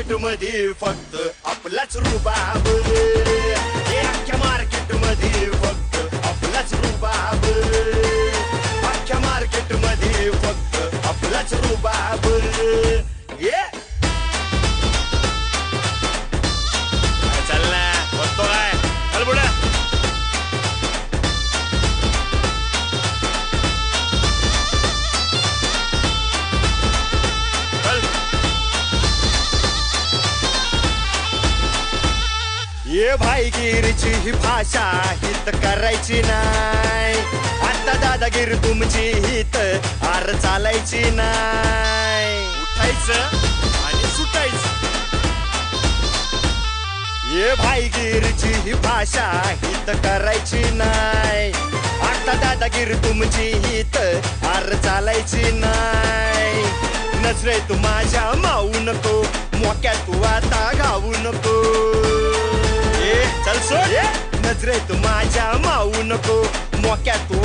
Market मध्ये फक्त आपलाच रुबाब, हे अख्ख्या मार्केट मध्ये फक्त आपलाच रुबाब, अख्ख्या मार्केट मध्ये फक्त आपलाच रुबाब. ये चल ना, बोलतो काय, चल पुढे. ये भाईगिरीची ही भाषा हित करायची नाही, आता दादागिरी तुमची हित आर चालायची नाही. उठायचं आणि सुटायचं. ये भाईगिरीची ही भाषा हित करायची नाही, आता दादागिरी तुमची हित आर चालायची नाही. नजरे तू माझ्या मावू नको, मोक्या तू आता गावू नको. चल सोड, नजरे तू माझ्या मावू नको, मोक्या तू